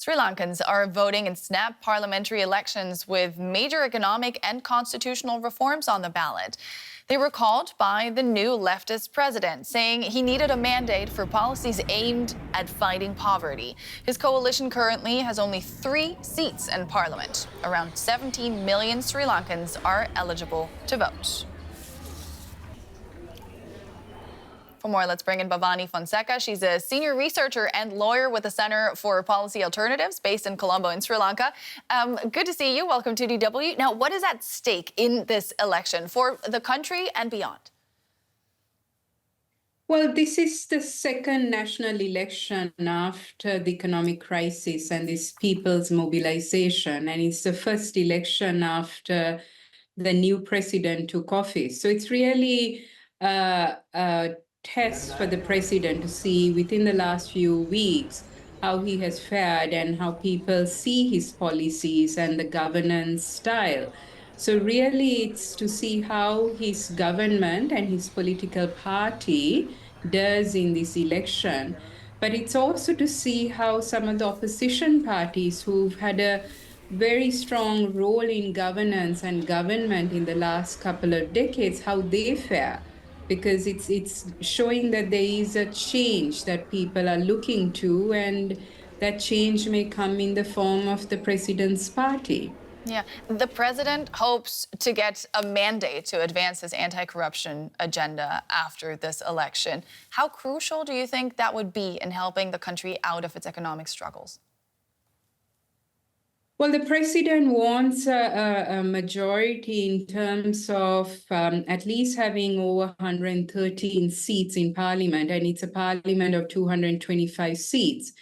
Sri Lankans are voting in snap parliamentary elections with major economic and constitutional reforms on the ballot. They were called by the new leftist president, saying he needed a mandate for policies aimed at fighting poverty. His coalition currently has only 3 seats in parliament. Around 17 million Sri Lankans are eligible to vote. For more, let's bring in Bhavani Fonseca. She's a senior researcher and lawyer with the Center for Policy Alternatives based in Colombo in Sri Lanka. Good to see you. Welcome to DW. Now, what is at stake in this election for the country and beyond? Well, this is the second national election after the economic crisis and this people's mobilization. And it's the first election after the new president took office. So it's really a test for the president to see within the last few weeks how he has fared and how people see his policies and the governance style. So really it's to see how his government and his political party does in this election. But it's also to see how some of the opposition parties who've had a very strong role in governance and government in the last couple of decades, how they fare. Because it's showing that there is a change that people are looking to, and that change may come in the form of the president's party. Yeah, the president hopes to get a mandate to advance his anti-corruption agenda after this election. How crucial do you think that would be in helping the country out of its economic struggles? Well, the president wants a majority in terms of at least having over 113 seats in parliament, and it's a parliament of 225 seats.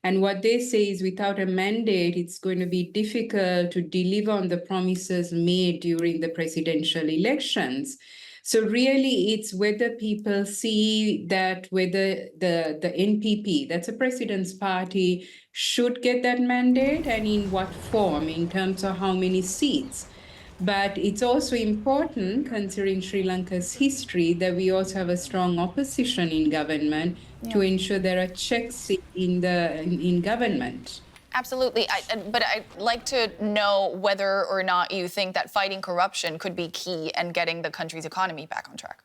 And what they say is without a mandate, it's going to be difficult to deliver on the promises made during the presidential elections. So really, it's whether people see that whether the NPP, that's a president's party, should get that mandate and in what form, in terms of how many seats. But it's also important, considering Sri Lanka's history, that we also have a strong opposition in government to ensure there are checks in government. Absolutely, but I'd like to know whether or not you think that fighting corruption could be key in getting the country's economy back on track.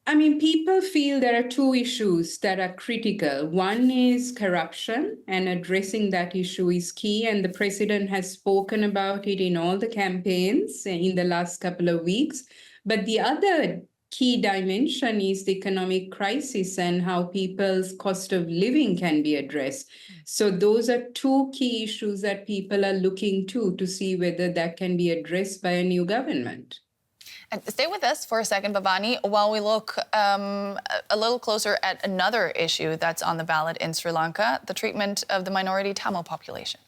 I mean, people feel there are 2 issues that are critical. One is corruption, and addressing that issue is key. And the president has spoken about it in all the campaigns in the last couple of weeks. But the other key dimension is the economic crisis and how people's cost of living can be addressed. So those are 2 key issues that people are looking to see whether that can be addressed by a new government. And stay with us for a second, Bhavani, while we look a little closer at another issue that's on the ballot in Sri Lanka, the treatment of the minority Tamil population.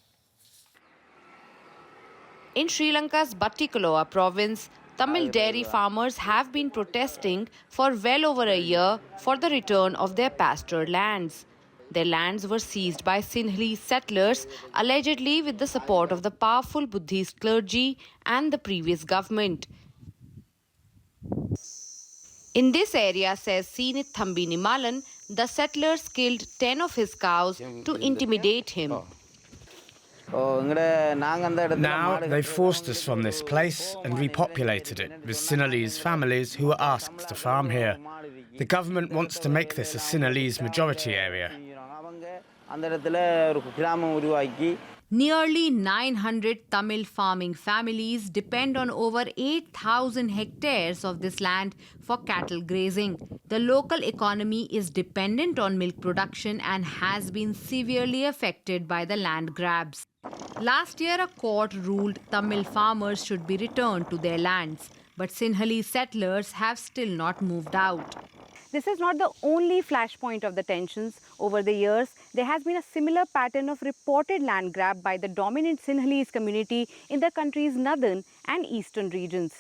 In Sri Lanka's Batticaloa province, Tamil dairy farmers have been protesting for well over a year for the return of their pastoral lands. Their lands were seized by Sinhalese settlers, allegedly with the support of the powerful Buddhist clergy and the previous government. In this area, says Sinith Thambi Nimalan, the settlers killed 10 of his cows to intimidate him. Now they forced us from this place and repopulated it with Sinhalese families who were asked to farm here. The government wants to make this a Sinhalese majority area. Nearly 900 Tamil farming families depend on over 8,000 hectares of this land for cattle grazing. The local economy is dependent on milk production and has been severely affected by the land grabs. Last year, a court ruled Tamil farmers should be returned to their lands, but Sinhalese settlers have still not moved out. This is not the only flashpoint of the tensions. Over the years, there has been a similar pattern of reported land grab by the dominant Sinhalese community in the country's northern and eastern regions.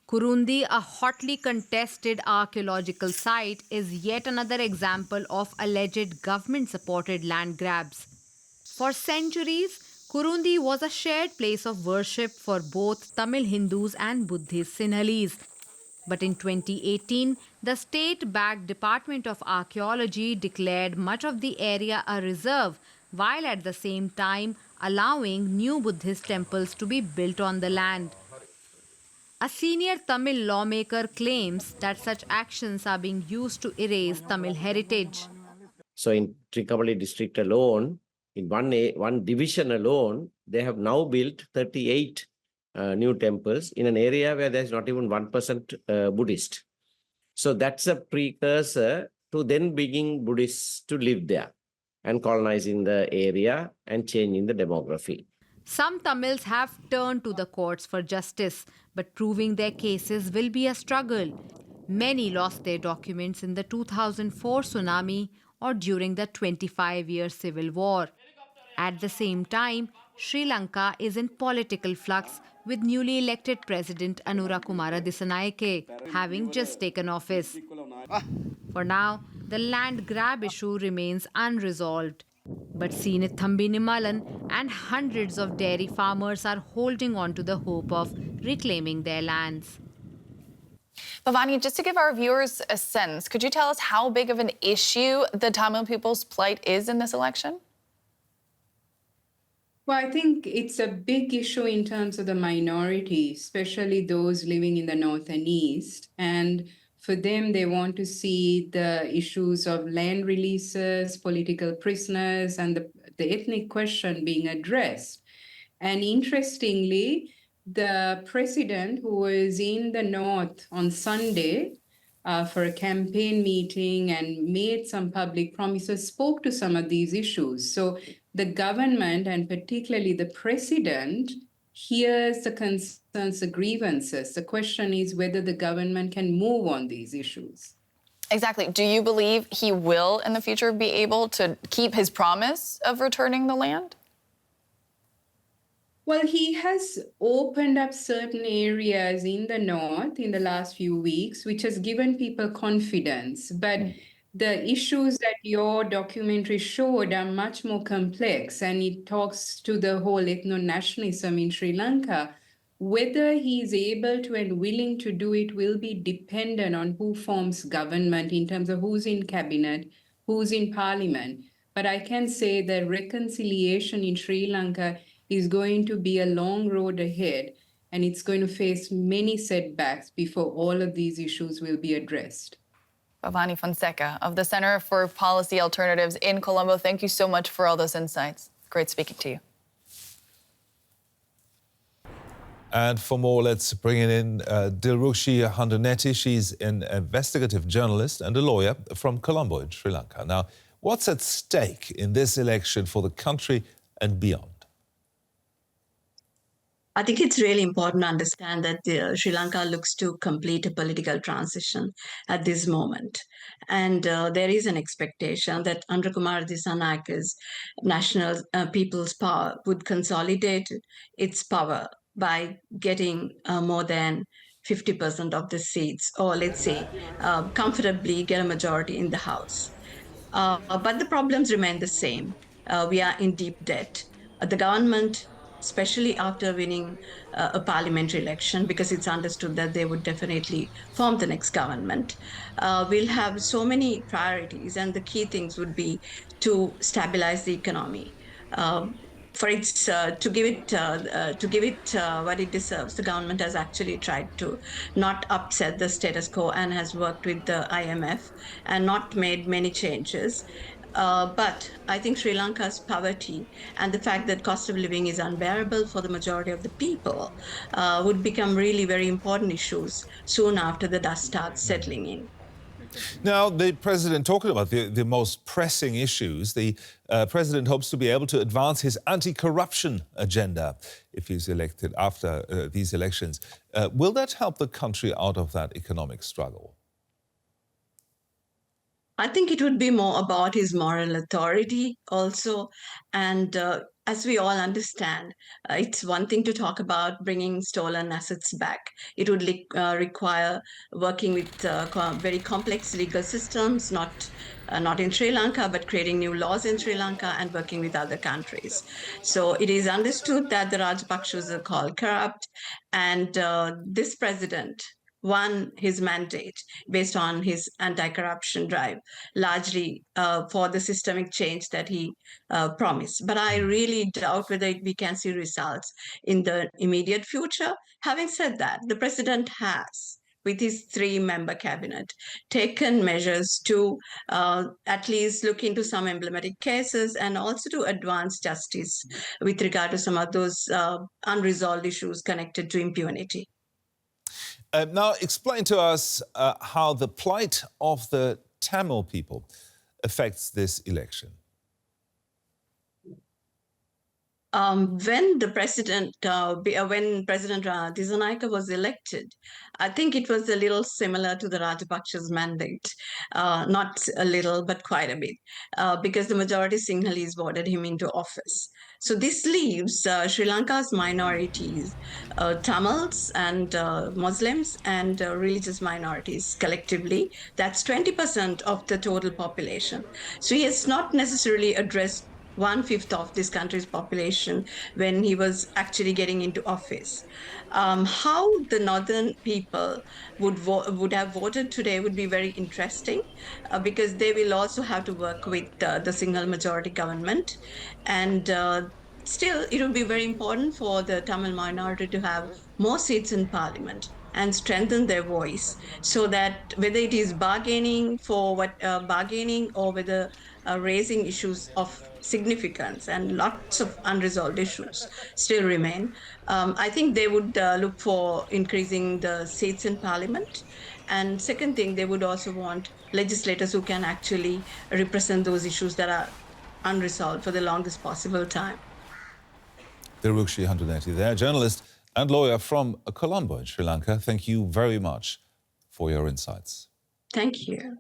Kurundi, a hotly contested archaeological site, is yet another example of alleged government-supported land grabs. For centuries, Kurundi was a shared place of worship for both Tamil Hindus and Buddhist Sinhalese. But in 2018, the state-backed Department of Archaeology declared much of the area a reserve, while at the same time allowing new Buddhist temples to be built on the land. A senior Tamil lawmaker claims that such actions are being used to erase Tamil heritage. So in Trichinopoli district alone, in one division alone, they have now built 38 new temples in an area where there's not even 1% Buddhist. So that's a precursor to then bringing Buddhists to live there and colonizing the area and changing the demography. Some Tamils have turned to the courts for justice, but proving their cases will be a struggle. Many lost their documents in the 2004 tsunami or during the 25-year civil war. At the same time, Sri Lanka is in political flux with newly elected President Anura Kumara Dissanayake having just taken office. For now, the land grab issue remains unresolved. But Seenith Thambi Nimalan and hundreds of dairy farmers are holding on to the hope of reclaiming their lands. Bhavani, just to give our viewers a sense, could you tell us how big of an issue the Tamil people's plight is in this election? Well, I think it's a big issue in terms of the minority, especially those living in the north and east. And for them, they want to see the issues of land releases, political prisoners, and the ethnic question being addressed. And interestingly, the president who was in the north on Sunday for a campaign meeting and made some public promises, spoke to some of these issues. So the government, and particularly the president, hears the concerns, the grievances. The question is whether the government can move on these issues. Exactly. Do you believe he will in the future be able to keep his promise of returning the land? Well, he has opened up certain areas in the north in the last few weeks, which has given people confidence. But the issues that your documentary showed are much more complex, and it talks to the whole ethno-nationalism in Sri Lanka. Whether he is able to and willing to do it will be dependent on who forms government in terms of who's in cabinet, who's in parliament. But I can say that reconciliation in Sri Lanka is going to be a long road ahead, and it's going to face many setbacks before all of these issues will be addressed. Bhavani Fonseca of the Center for Policy Alternatives in Colombo, thank you so much for all those insights. Great speaking to you. And for more, let's bring in Dilrushi Handunetti. She's an investigative journalist and a lawyer from Colombo in Sri Lanka. Now, what's at stake in this election for the country and beyond? I think it's really important to understand that Sri Lanka looks to complete a political transition at this moment. And there is an expectation that Anura Kumara Dissanayake's National People's Power would consolidate its power by getting more than 50% of the seats, or let's say comfortably get a majority in the House. But the problems remain the same. We are in deep debt. The government, especially after winning a parliamentary election, because it's understood that they would definitely form the next government, will have so many priorities, and the key things would be to stabilize the economy. To give it what it deserves, the government has actually tried to not upset the status quo and has worked with the IMF and not made many changes. But I think Sri Lanka's poverty and the fact that cost of living is unbearable for the majority of the people would become really very important issues soon after the dust starts settling in. Now, the president, talking about the most pressing issues, the president hopes to be able to advance his anti-corruption agenda if he's elected after these elections. Will that help the country out of that economic struggle? I think it would be more about his moral authority also. And as we all understand, it's one thing to talk about bringing stolen assets back. It would require working with very complex legal systems, not in Sri Lanka, but creating new laws in Sri Lanka and working with other countries. So it is understood that the Rajapakshas are called corrupt, and this president won his mandate based on his anti-corruption drive, largely for the systemic change that he promised. But I really doubt whether we can see results in the immediate future. Having said that, the president has, with his 3-member cabinet, taken measures to at least look into some emblematic cases and also to advance justice with regard to some of those unresolved issues connected to impunity. Now, explain to us how the plight of the Tamil people affects this election. When President Dissanayake was elected, I think it was a little similar to the Rajapaksa's mandate. Not a little, but quite a bit, because the majority Sinhalese voted him into office. So this leaves Sri Lanka's minorities, Tamils and Muslims and religious minorities collectively. That's 20% of the total population. So he has not necessarily addressed 1/5 of this country's population when he was actually getting into office. How the northern people would have voted today would be very interesting, because they will also have to work with the single majority government. And still, it will be very important for the Tamil minority to have more seats in parliament and strengthen their voice, so that whether it is bargaining or whether raising issues of significance, and lots of unresolved issues still remain. I think they would look for increasing the seats in parliament. And second thing, they would also want legislators who can actually represent those issues that are unresolved for the longest possible time. Dirukshi Handuneti there, journalist and lawyer from Colombo in Sri Lanka. Thank you very much for your insights. Thank you.